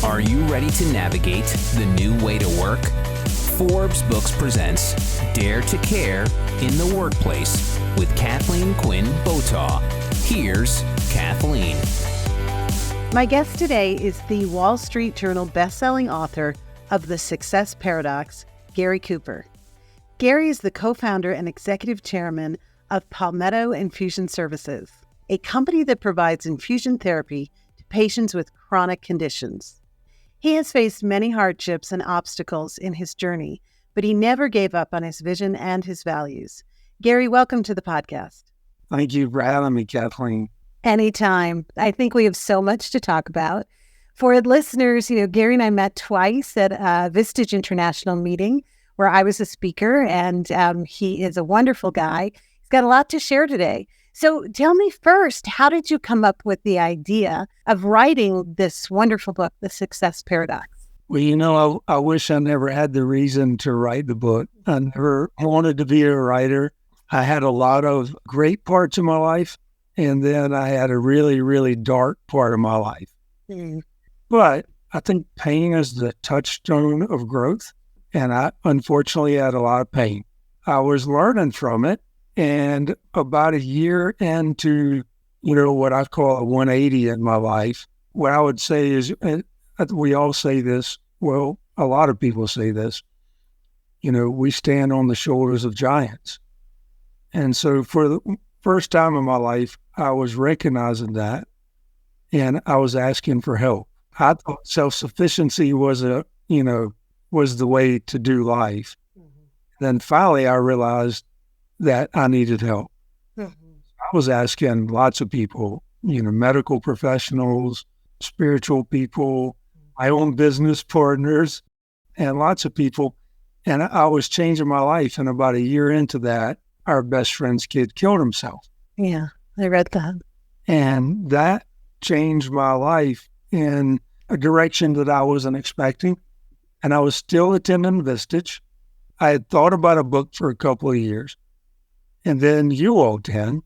Are you ready to navigate the new way to work? Forbes Books presents Dare to Care in the Workplace with Kathleen Quinn Botaw. Here's Kathleen. My guest today is the Wall Street Journal bestselling author of The Success Paradox, Gary Cooper. Gary is the co-founder and executive chairman of Palmetto Infusion Services, a company that provides infusion therapy to patients with chronic conditions. He has faced many hardships and obstacles in his journey, but he never gave up on his vision and his values. Gary, welcome to the podcast. Thank you for having me, Kathleen. Anytime. I think we have so much to talk about. For listeners, Gary and I met twice at a Vistage International meeting where I was a speaker, and he is a wonderful guy. He's got a lot to share today. So tell me first, how did you come up with the idea of writing this wonderful book, The Success Paradox? Well, I wish I never had the reason to write the book. I never wanted to be a writer. I had a lot of great parts of my life, and then I had a really, really dark part of my life. But I think pain is the touchstone of growth, and I unfortunately had a lot of pain. I was learning from it, and about a year into, what I call a 180 in my life, what I would say is, we all say this, well, a lot of people say this, we stand on the shoulders of giants. And so for the first time in my life, I was recognizing that, and I was asking for help. I thought self-sufficiency was the way to do life. Then finally, I realized that I needed help. I was asking lots of people, medical professionals, spiritual people, my own business partners, and lots of people. And I was changing my life. And about a year into that, our best friend's kid killed himself. Yeah, I read that. And that changed my life in a direction that I wasn't expecting. And I was still attending Vistage. I had thought about a book for a couple of years. And then you walked in.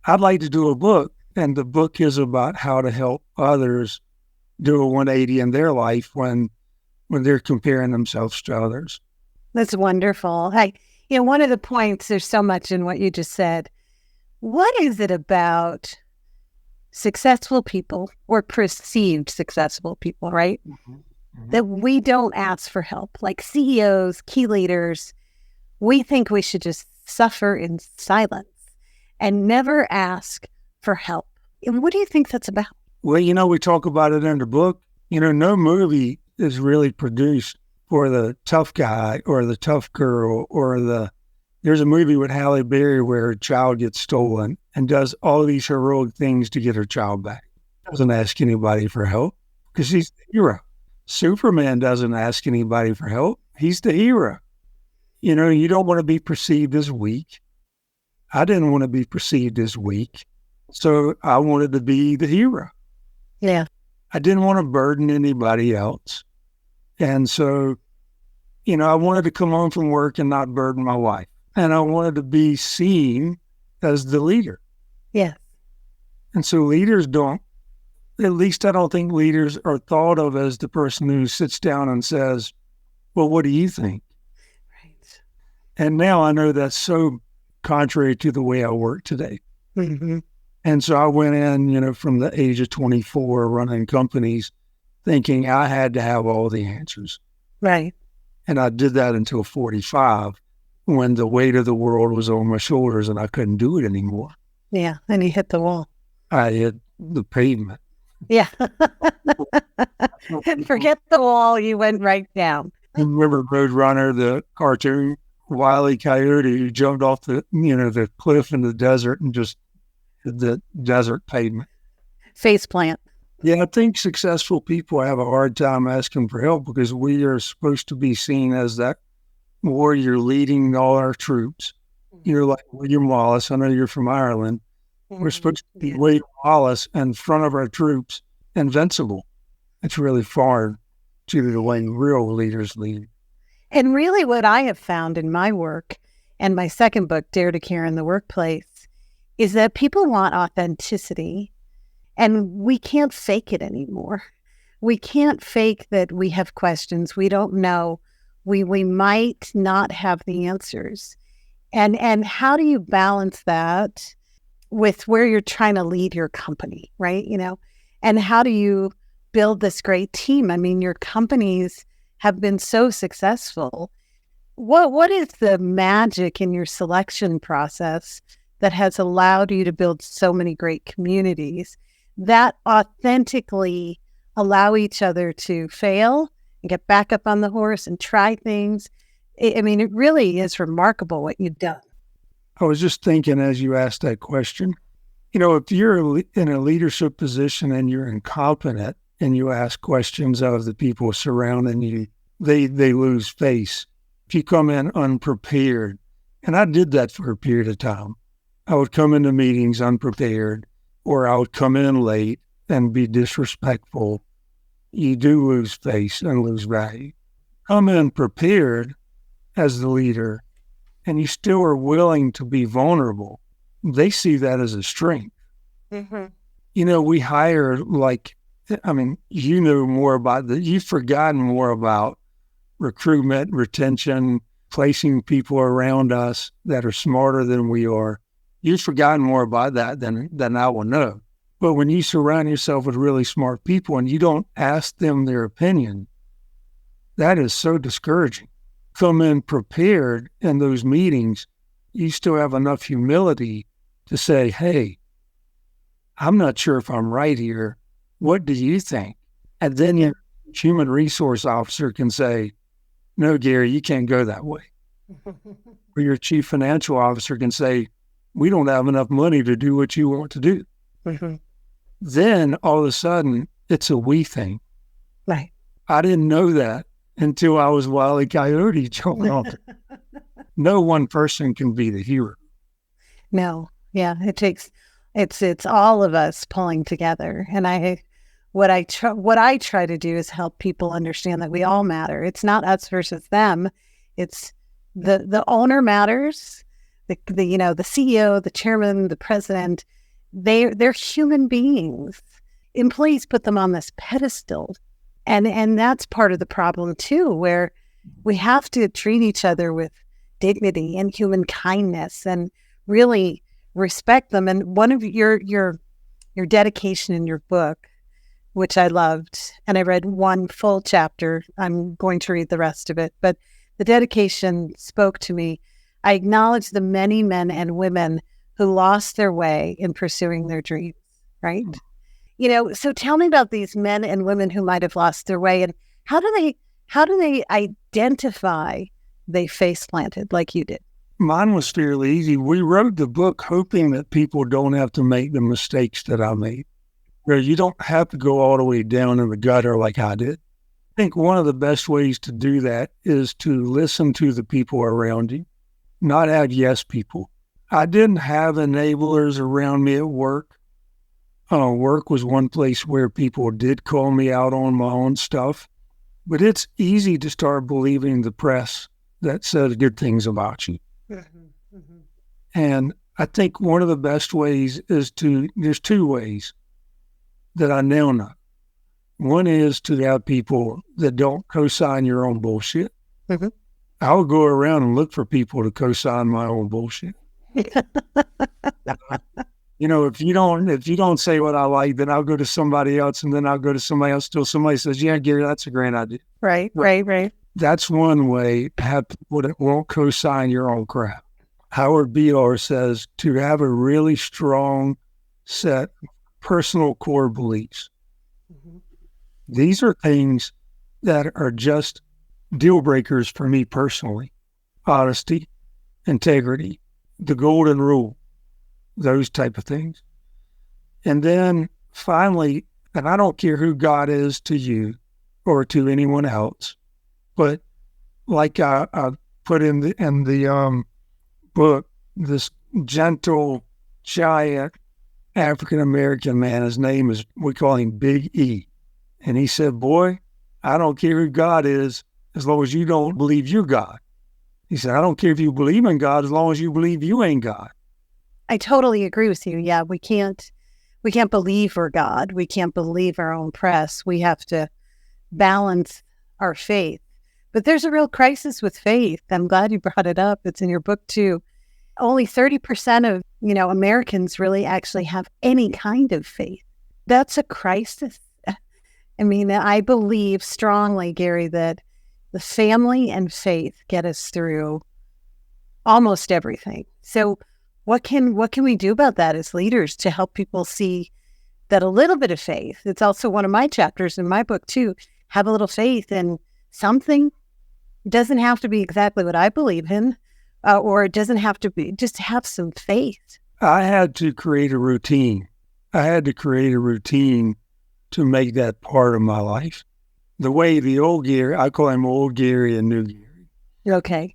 I'd like to do a book. And the book is about how to help others do a 180 in their life when they're comparing themselves to others. That's wonderful. One of the points, there's so much in what you just said. What is it about successful people or perceived successful people, right? That we don't ask for help, like CEOs, key leaders. We think we should just suffer in silence and never ask for help. And what do you think that's about? Well, we talk about it in the book. No movie is really produced for the tough guy or the tough girl there's a movie with Halle Berry where her child gets stolen and does all these heroic things to get her child back. Doesn't ask anybody for help because she's the hero. Superman doesn't ask anybody for help. He's the hero. You don't want to be perceived as weak. I didn't want to be perceived as weak. So I wanted to be the hero. Yeah. I didn't want to burden anybody else. And so, I wanted to come home from work and not burden my wife. And I wanted to be seen as the leader. Yeah. And so leaders at least I don't think leaders are thought of as the person who sits down and says, well, what do you think? Right. And now I know that's so contrary to the way I work today. Mm-hmm. And so I went in, from the age of 24 running companies thinking I had to have all the answers. Right. And I did that until 45 when the weight of the world was on my shoulders and I couldn't do it anymore. Yeah. And you hit the wall. I hit the pavement. Yeah. And forget the wall, you went right down. Remember Roadrunner, the cartoon, Wile E. Coyote, who jumped off the cliff in the desert and just hit the desert pavement. Face plant. Yeah, I think successful people have a hard time asking for help because we are supposed to be seen as that warrior leading all our troops. You're like William Wallace. I know you're from Ireland. We're supposed to be William Wallace in front of our troops, invincible. It's really foreign to the way real leaders lead. And really what I have found in my work and my second book, Dare to Care in the Workplace, is that people want authenticity and we can't fake it anymore. we can't fake that we have questions. We don't know. We might not have the answers. And how do you balance that with where you're trying to lead your company, right? And how do you build this great team? I mean, your companies have been so successful. What is the magic in your selection process that has allowed you to build so many great communities that authentically allow each other to fail and get back up on the horse and try things? I mean, it really is remarkable what you've done. I was just thinking as you asked that question, if you're in a leadership position and you're incompetent and you ask questions of the people surrounding you, they lose face. If you come in unprepared, and I did that for a period of time, I would come into meetings unprepared, or I would come in late and be disrespectful. You do lose face and lose value. Come in prepared as the leader, and you still are willing to be vulnerable. They see that as a strength. Mm-hmm. We hire you know more about you've forgotten more about recruitment, retention, placing people around us that are smarter than we are. You've forgotten more about that than I will know. But when you surround yourself with really smart people and you don't ask them their opinion, that is so discouraging. Come in prepared in those meetings, you still have enough humility to say, hey, I'm not sure if I'm right here. What do you think? And then your human resource officer can say, no, Gary, you can't go that way. Or your chief financial officer can say, we don't have enough money to do what you want to do. Mm-hmm. Then all of a sudden, it's a we thing. Right. I didn't know that until I was Wile E. Coyote going on. No one person can be the hero. No. Yeah. It's all of us pulling together. And what I try to do is help people understand that we all matter. It's not us versus them. It's the owner matters. The CEO, the chairman, the president, they're human beings. Employees put them on this pedestal. And that's part of the problem too, where we have to treat each other with dignity and human kindness and really respect them. And one of your dedication in your book, which I loved, and I read one full chapter, I'm going to read the rest of it, but the dedication spoke to me. I acknowledge the many men and women who lost their way in pursuing their dreams, right? So tell me about these men and women who might have lost their way, and how do they identify they face planted like you did? Mine was fairly easy. We wrote the book hoping that people don't have to make the mistakes that I made. Where you don't have to go all the way down in the gutter like I did. I think one of the best ways to do that is to listen to the people around you, not have yes people. I didn't have enablers around me at work. Work was one place where people did call me out on my own stuff. But it's easy to start believing the press that says good things about you. Mm-hmm, mm-hmm. And I think one of the best ways is there's two ways that I now know. One is to have people that don't co-sign your own bullshit. Mm-hmm. I'll go around and look for people to co-sign my own bullshit. If you don't say what I like, then I'll go to somebody else, and then I'll go to somebody else till somebody says, yeah, Gary, that's a great idea. Right. That's one way to have people that won't co-sign your own crap. Howard B.R. says to have a really strong set of personal core beliefs. Mm-hmm. These are things that are just deal breakers for me personally. Honesty, integrity, the golden rule, those type of things. And then finally, and I don't care who God is to you or to anyone else, but like I put in the book, this gentle, giant African-American man, his name is, we call him Big E. And he said, boy, I don't care who God is as long as you don't believe you're God. He said, I don't care if you believe in God as long as you believe you ain't God. I totally agree with you. Yeah, we we can't believe we're God. We can't believe our own press. We have to balance our faith. But there's a real crisis with faith. I'm glad you brought it up. It's in your book too. Only 30% of, Americans really actually have any kind of faith. That's a crisis. I mean, I believe strongly, Gary, that the family and faith get us through almost everything. So what can we do about that as leaders to help people see that a little bit of faith? It's also one of my chapters in my book too. Have a little faith in something. It doesn't have to be exactly what I believe in, or it doesn't have to be, just have some faith. I had to create a routine. I had to create a routine to make that part of my life. The way the old Gary, I call him old Gary and new Gary. Okay.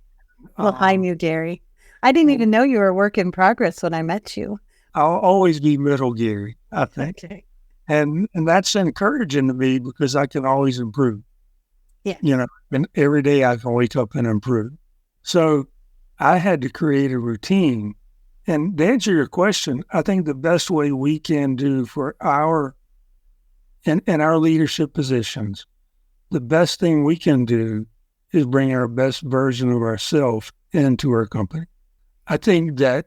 Well, hi, new Gary. I didn't even know you were a work in progress when I met you. I'll always be middle Gary, I think. Okay. And that's encouraging to me because I can always improve. Yeah. And every day I can wake up and improve. So I had to create a routine. And to answer your question, I think the best way we can do for in our leadership positions, the best thing we can do is bring our best version of ourselves into our company. I think that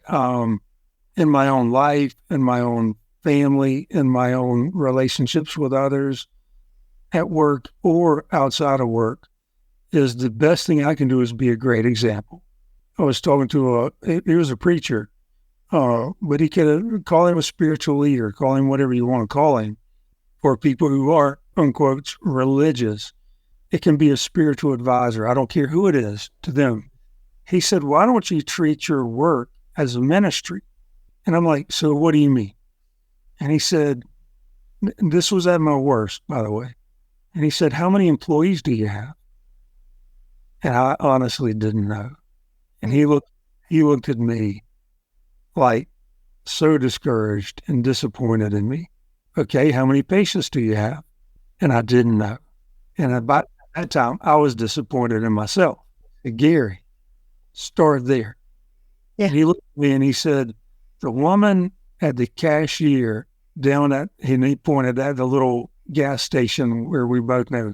in my own life, in my own family, in my own relationships with others, at work or outside of work, is the best thing I can do is be a great example. I was talking to he was a preacher, but he could call him a spiritual leader, call him whatever you want to call him. For people who are, unquote, religious, it can be a spiritual advisor. I don't care who it is to them. He said, why don't you treat your work as a ministry? And I'm like, so what do you mean? And he said, this was at my worst, by the way. And he said, how many employees do you have? And I honestly didn't know. And he looked at me like so discouraged and disappointed in me. Okay, how many patients do you have? And I didn't know. And about that time, I was disappointed in myself. I said, Gary, start there. Yeah. And he looked at me and he said, the woman at the cashier down at, and he pointed at the little gas station where we both know.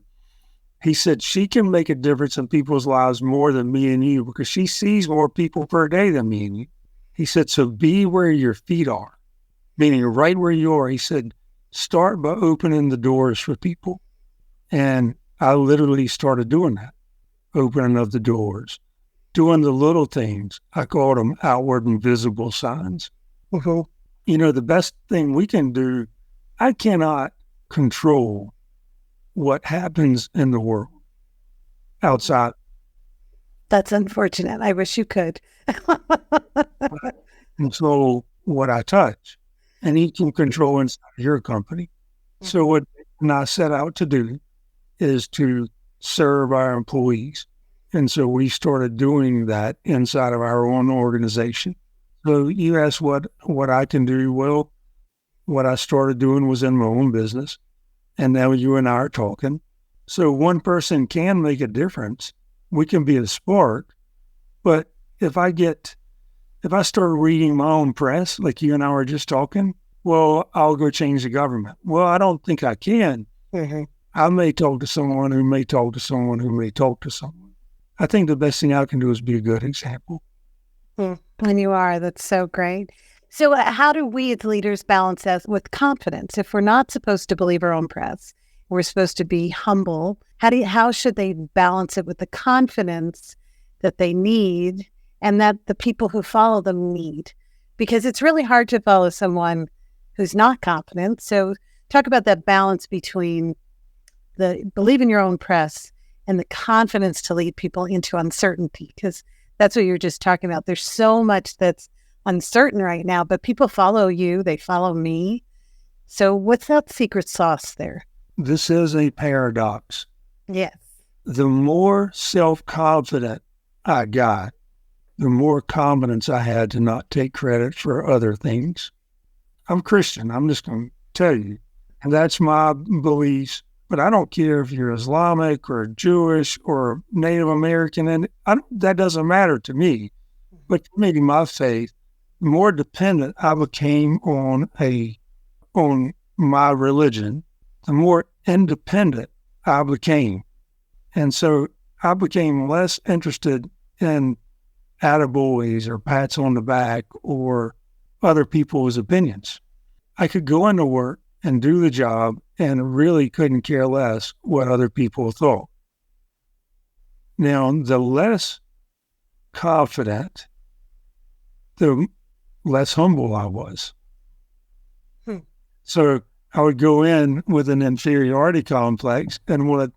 He said, she can make a difference in people's lives more than me and you because she sees more people per day than me and you. He said, so be where your feet are, meaning right where you are. He said, start by opening the doors for people. And I literally started doing that, opening of the doors, doing the little things. I called them outward and visible signs. Mm-hmm. The best thing we can do, I cannot control what happens in the world outside. That's unfortunate. I wish you could. Control what I touch, and he can control inside your company. So what I set out to do is to serve our employees. And so we started doing that inside of our own organization. So you asked what I can do. Well, what I started doing was in my own business. And now you and I are talking. So one person can make a difference. We can be a spark. But if I start reading my own press, like you and I were just talking, well, I'll go change the government. Well, I don't think I can. Mm-hmm. I may talk to someone who may talk to someone who may talk to someone. I think the best thing I can do is be a good example. And you are. That's so great. So how do we as leaders balance that with confidence? If we're not supposed to believe our own press, we're supposed to be humble. How should they balance it with the confidence that they need and that the people who follow them need? Because it's really hard to follow someone who's not confident. So talk about that balance between the believe in your own press and the confidence to lead people into uncertainty, because that's what you're just talking about. There's so much that's uncertain right now, but people follow you, they follow me. So what's that secret sauce there? This is a paradox. Yes. The more self-confident I got, the more confidence I had to not take credit for other things. I'm Christian. I'm just going to tell you. And that's my beliefs. But I don't care if you're Islamic or Jewish or Native American. And that doesn't matter to me. But maybe my faith, the more dependent I became on a on my religion, the more independent I became. And so I became less interested in attaboys or pats on the back or other people's opinions. I could go into work and do the job and really couldn't care less what other people thought. Now, the less confident, the less humble I was. So I would go in with an inferiority complex and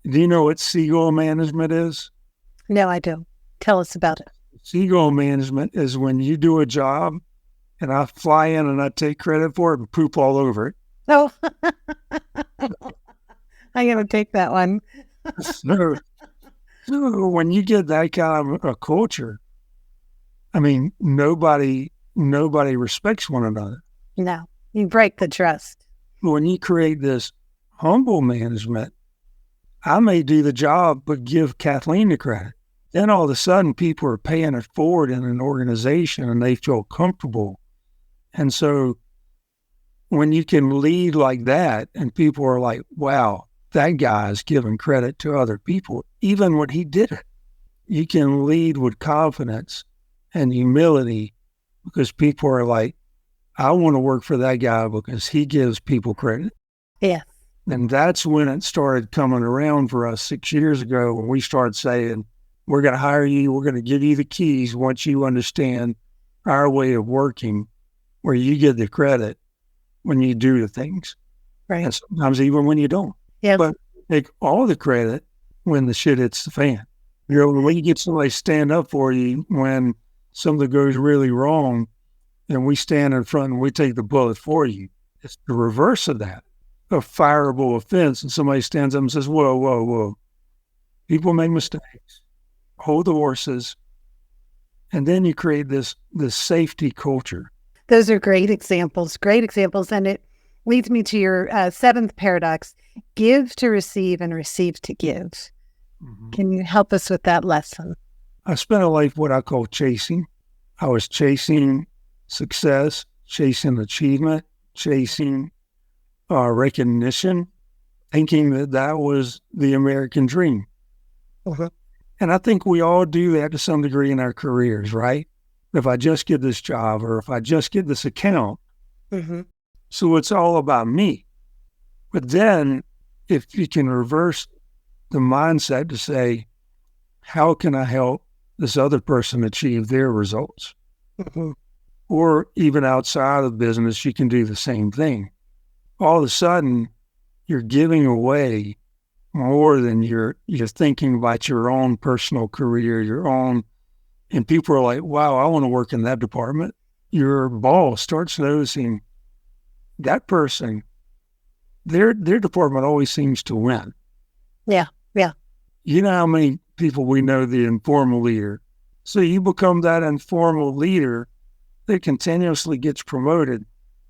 do you know what seagull management is? No, I don't. Tell us about it. Seagull management is when you do a job and I fly in and I take credit for it and poop all over it. Oh, I'm going to take that one. So when you get that kind of a culture, I mean, nobody respects one another. No, you break the trust. When you create this humble management, I may do the job, but give Kathleen the credit. Then all of a sudden, people are paying it forward in an organization and they feel comfortable. And so when you can lead like that and people are like, wow, that guy is giving credit to other people, even when he did it, you can lead with confidence and humility because people are like, I want to work for that guy because he gives people credit. Yeah. And that's when it started coming around for us 6 years ago when we started saying, we're going to hire you, we're going to give you the keys once you understand our way of working, where you get the credit when you do the things. Right. And sometimes even when you don't. Yeah. But take all the credit when the shit hits the fan. You know, when you get somebody stand up for you when something goes really wrong and we stand in front and we take the bullet for you, it's the reverse of that. A fireable offense and somebody stands up and says, whoa, whoa, whoa. People make mistakes. Hold the horses. And then you create this safety culture. Those are great examples. And it leads me to your seventh paradox, give to receive and receive to give. Mm-hmm. Can you help us with that lesson? I spent a life what I call chasing. I was chasing success, chasing achievement, chasing recognition, thinking that was the American dream. Uh-huh. And I think we all do that to some degree in our careers, right? If I just get this job or if I just get this account. Mm-hmm. So it's all about me. But then if you can reverse the mindset to say, how can I help this other person achieve their results? Mm-hmm. Or even outside of business, you can do the same thing. All of a sudden, you're giving away more than you're thinking about your own personal career, your own, and people are like, wow, I want to work in that department. Your boss starts noticing that person, their department always seems to win. Yeah. You know how many people we know, the informal leader. So you become that informal leader that continuously gets promoted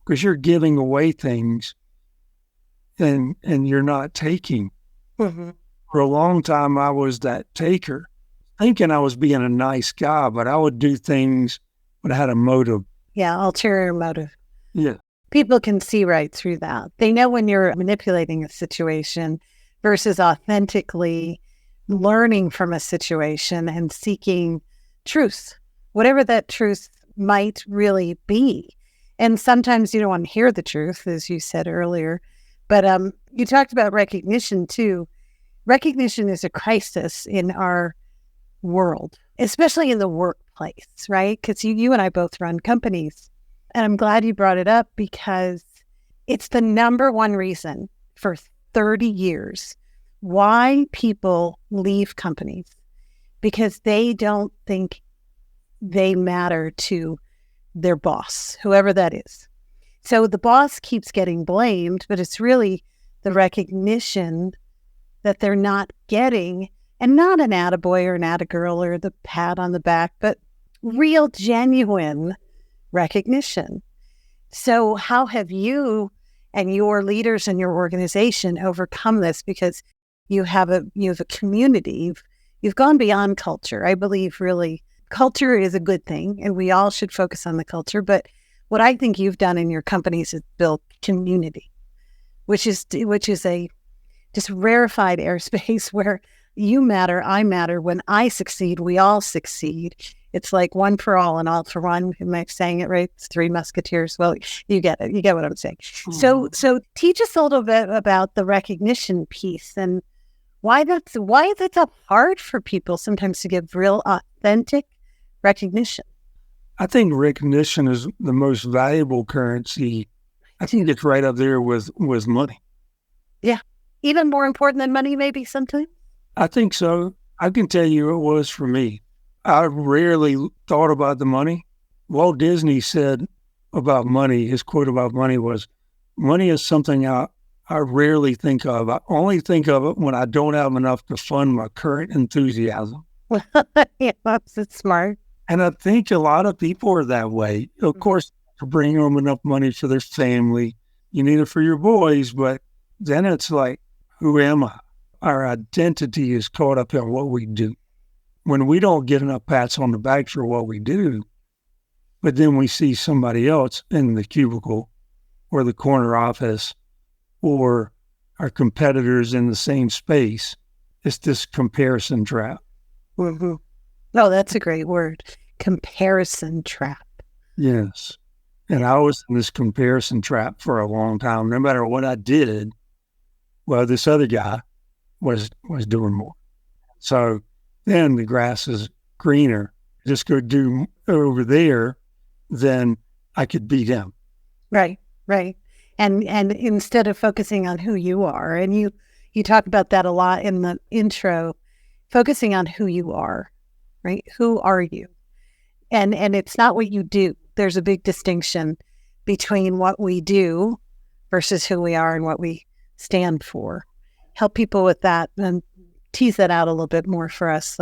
because you're giving away things and you're not taking. Mm-hmm. For a long time, I was that taker, thinking I was being a nice guy, but I would do things when I had a motive. Yeah, ulterior motive. Yeah. People can see right through that. They know when you're manipulating a situation versus authentically learning from a situation and seeking truth, whatever that truth might really be. And sometimes you don't want to hear the truth, as you said earlier. But you talked about recognition too. Recognition is a crisis in our world, especially in the workplace, right? Because you and I both run companies. And I'm glad you brought it up because it's the number one reason for 30 years why people leave companies, because they don't think they matter to their boss, whoever that is. So the boss keeps getting blamed, but it's really the recognition that they're not getting, and not an attaboy or an attagirl or the pat on the back, but real, genuine recognition. So how have you and your leaders and your organization overcome this? Because you have a community. You've gone beyond culture. I believe really culture is a good thing and we all should focus on the culture. But What I think you've done in your companies is build community, which is a just rarefied airspace where you matter, I matter. When I succeed, we all succeed. It's like one for all and all for one. Am I saying it right? It's Three Musketeers. Well, you get it. You get what I'm saying. So teach us a little bit about the recognition piece and why that's hard for people sometimes to give real authentic recognition. I think recognition is the most valuable currency. I think it's right up there with money. Yeah. Even more important than money, maybe sometimes? I think so. I can tell you it was for me. I rarely thought about the money. Walt Disney said about money, his quote about money was, money is something I rarely think of. I only think of it when I don't have enough to fund my current enthusiasm. Yeah, that's smart. And I think a lot of people are that way. Of course, to bring them enough money for their family, you need it for your boys, but then it's like, who am I? Our identity is caught up in what we do. When we don't get enough pats on the back for what we do, but then we see somebody else in the cubicle or the corner office or our competitors in the same space, it's this comparison trap. Mm-hmm. Oh, that's a great word. Comparison trap. Yes. And I was in this comparison trap for a long time. No matter what I did, well, this other guy was doing more. So then the grass is greener. Just go do over there, then I could beat him. Right. And instead of focusing on who you are, and you talk about that a lot in the intro, focusing on who you are, right? Who are you? And it's not what you do. There's a big distinction between what we do versus who we are and what we stand for. Help people with that and tease that out a little bit more for us,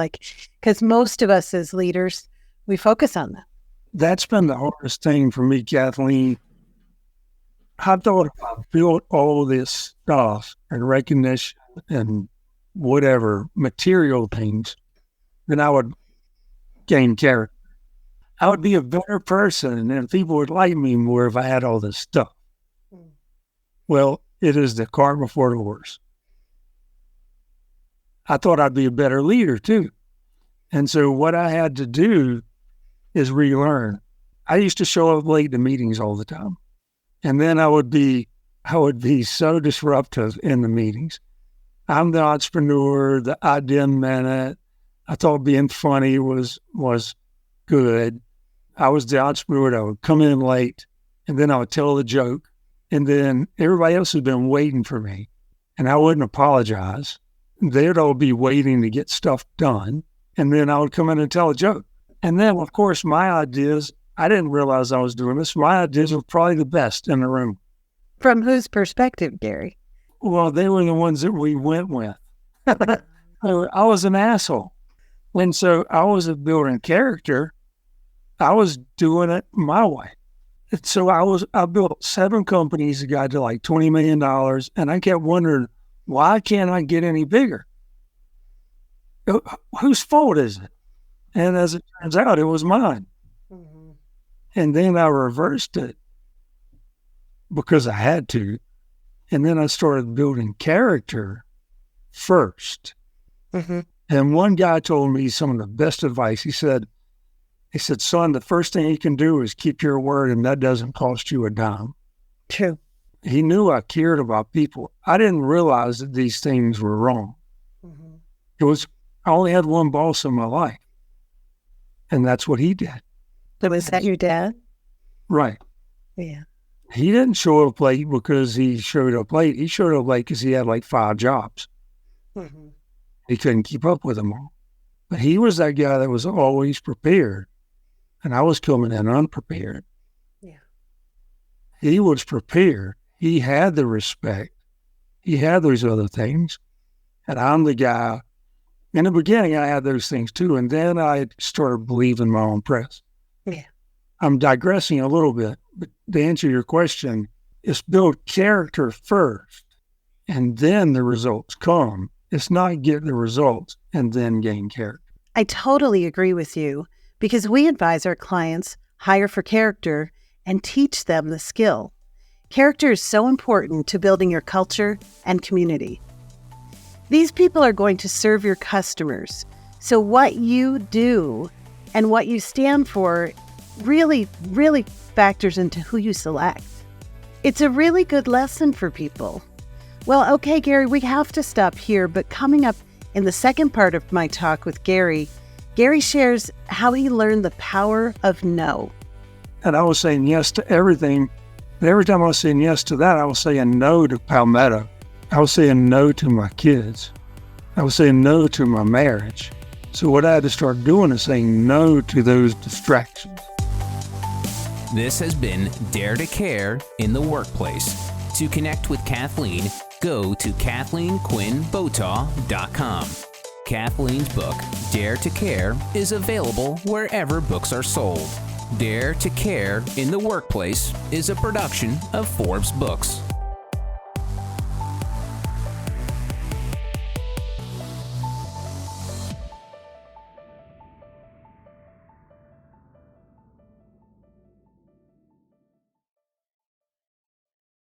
because most of us as leaders, we focus on that. That's been the hardest thing for me, Kathleen. I thought if I built all this stuff and recognition and whatever material things, then I would gain character. I would be a better person and people would like me more if I had all this stuff. Well, it is the cart before the horse. I thought I'd be a better leader too. And so what I had to do is relearn. I used to show up late to meetings all the time. And then I would be so disruptive in the meetings. I'm the entrepreneur, the idea minute. I thought being funny was good. I was the entrepreneur that would come in late and then I would tell the joke. And then everybody else had been waiting for me. And I wouldn't apologize. They'd all be waiting to get stuff done. And then I would come in and tell a joke. And then, of course, my ideas, I didn't realize I was doing this. My ideas were probably the best in the room. From whose perspective, Gary? Well, they were the ones that we went with. I was an asshole. And so I wasn't building character. I was doing it my way. And so I built 7 companies that got to like $20 million. And I kept wondering, why can't I get any bigger? Whose fault is it? And as it turns out, it was mine. Mm-hmm. And then I reversed it because I had to. And then I started building character first. Mm-hmm. And one guy told me some of the best advice. He said, son, the first thing you can do is keep your word, and that doesn't cost you a dime. True. He knew I cared about people. I didn't realize that these things were wrong. Mm-hmm. I only had one boss in my life, and that's what he did. So was that your dad? Right. Yeah. He didn't show up late because he showed up late. He showed up late because he had like 5 jobs. Mm-hmm. He couldn't keep up with them all. But he was that guy that was always prepared, and I was coming in unprepared. Yeah. He was prepared. He had the respect. He had those other things. And I'm the guy. In the beginning, I had those things too. And then I started believing my own press. Yeah. I'm digressing a little bit, but to answer your question, it's build character first, and then the results come. It's not get the results and then gain character. I totally agree with you because we advise our clients hire for character and teach them the skill. Character is so important to building your culture and community. These people are going to serve your customers. So what you do and what you stand for really, really factors into who you select. It's a really good lesson for people. Well, okay, Gary, we have to stop here, but coming up in the second part of my talk with Gary, Gary shares how he learned the power of no. And I was saying yes to everything. And every time I was saying yes to that, I was saying no to Palmetto. I was saying no to my kids. I was saying no to my marriage. So what I had to start doing is saying no to those distractions. This has been Dare to Care in the Workplace. To connect with Kathleen, go to KathleenQuinnBotaw.com. Kathleen's book, Dare to Care, is available wherever books are sold. Dare to Care in the Workplace is a production of Forbes Books.